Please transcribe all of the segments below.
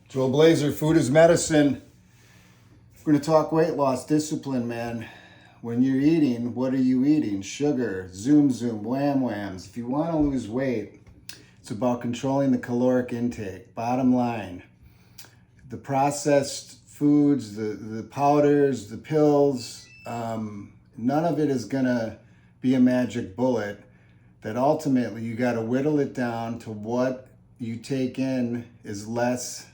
Joel Blazer, food is medicine. We're going to talk weight loss discipline, man. When you're eating, what are you eating? Sugar, zoom, wham, whams. If you want to lose weight, it's about controlling the caloric intake. Bottom line, the processed foods, the powders, the pills, none of it is going to be a magic bullet. That ultimately you got to whittle it down to what you take in is less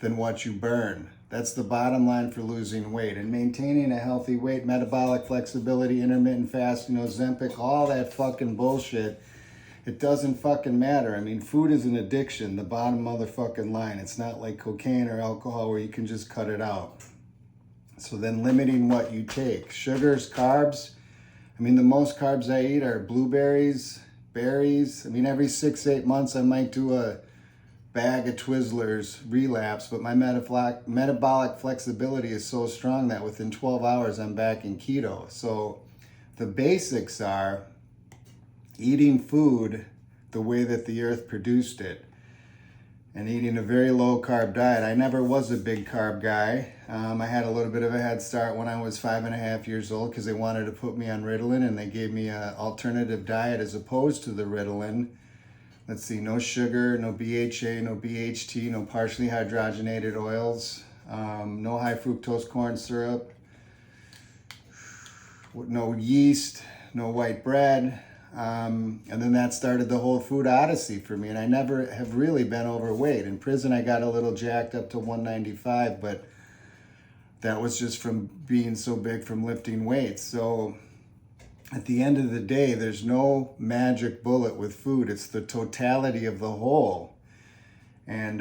than what you burn. That's the bottom line for losing weight and maintaining a healthy weight. Metabolic flexibility, intermittent fasting, Ozempic, all that fucking bullshit. It doesn't fucking matter. I mean, food is an addiction, the bottom motherfucking line. It's not like cocaine or alcohol where you can just cut it out. So then limiting what you take. Sugars, carbs. I mean, the most carbs I eat are blueberries, berries. I mean, every 6-8 months I might do a bag of Twizzlers relapse, but my metabolic flexibility is so strong that within 12 hours I'm back in keto. So the basics are eating food the way that the earth produced it and eating a very low carb diet. I never was a big carb guy. I had a little bit of a head start when I was 5.5 years old because they wanted to put me on Ritalin, and they gave me an alternative diet as opposed to the Ritalin. Let's see, no sugar, no BHA, no BHT, no partially hydrogenated oils, no high fructose corn syrup, no yeast, no white bread. And then that started the whole food odyssey for me. And I never have really been overweight. In prison, I got a little jacked up to 195, but that was just from being so big from lifting weights. So at the end of the day, there's no magic bullet with food. It's the totality of the whole. And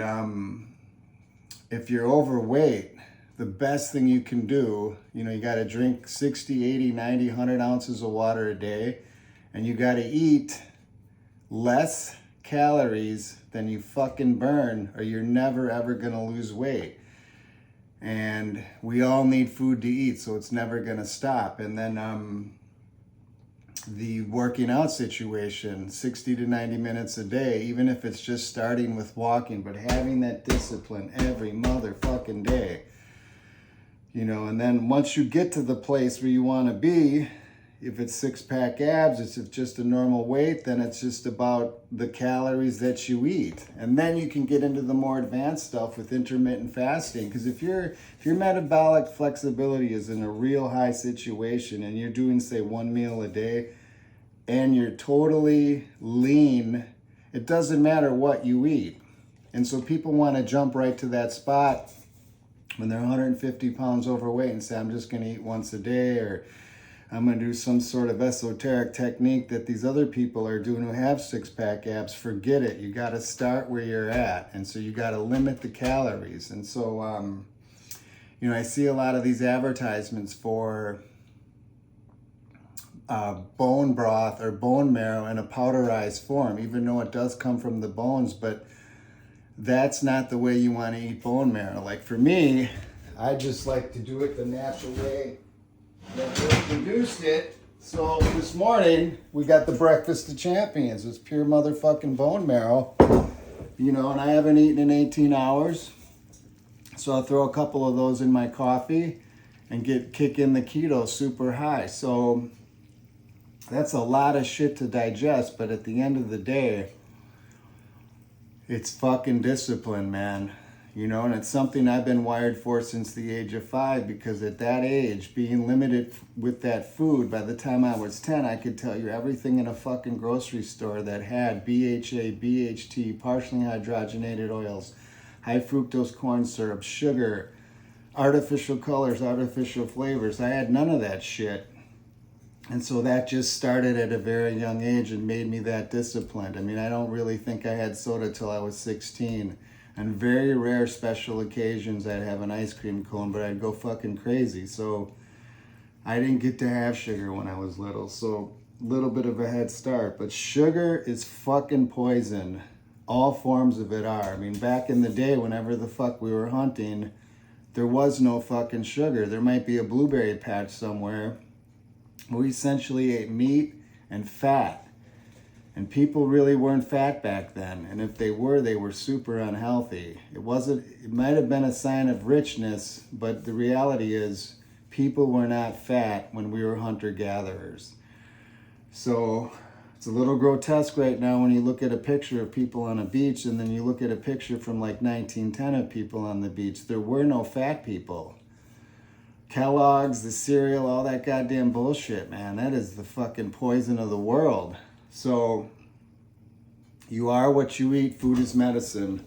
if you're overweight, the best thing you can do, you got to drink 60, 80, 90, 100 ounces of water a day. And you got to eat less calories than you fucking burn, or you're never ever going to lose weight. And we all need food to eat, so it's never going to stop. And then the working out situation, 60 to 90 minutes a day, even if it's just starting with walking, but having that discipline every motherfucking day. And then once you get to the place where you want to be, if it's 6-pack abs, if it's just a normal weight, then it's just about the calories that you eat. And then you can get into the more advanced stuff with intermittent fasting. Because if your metabolic flexibility is in a real high situation and you're doing, say, 1 meal a day and you're totally lean, it doesn't matter what you eat. And so people want to jump right to that spot when they're 150 pounds overweight and say, I'm just going to eat once a day, or I'm going to do some sort of esoteric technique that these other people are doing who have 6-pack abs. Forget it. You got to start where you're at. And so you got to limit the calories. And so, I see a lot of these advertisements for bone broth or bone marrow in a powderized form, even though it does come from the bones. But that's not the way you want to eat bone marrow. Like for me, I just like to do it the natural way that they produced it. So this morning we got the breakfast of champions. It's pure motherfucking bone marrow, and I haven't eaten in 18 hours. So I'll throw a couple of those in my coffee and kick in the keto super high. So that's a lot of shit to digest, but at the end of the day, it's fucking discipline, man. And it's something I've been wired for since the age of 5, because at that age, being limited with that food, by the time I was 10, I could tell you everything in a fucking grocery store that had BHA, BHT, partially hydrogenated oils, high fructose corn syrup, sugar, artificial colors, artificial flavors. I had none of that shit. And so that just started at a very young age and made me that disciplined. I mean, I don't really think I had soda till I was 16. On very rare special occasions, I'd have an ice cream cone, but I'd go fucking crazy. So I didn't get to have sugar when I was little. So a little bit of a head start. But sugar is fucking poison. All forms of it are. I mean, back in the day, whenever the fuck we were hunting, there was no fucking sugar. There might be a blueberry patch somewhere. We essentially ate meat and fat. And people really weren't fat back then. And if they were super unhealthy. It might have been a sign of richness, but the reality is people were not fat when we were hunter-gatherers. So it's a little grotesque right now when you look at a picture of people on a beach and then you look at a picture from like 1910 of people on the beach. There were no fat people. Kellogg's, the cereal, all that goddamn bullshit, man. That is the fucking poison of the world. So you are what you eat. Food is medicine.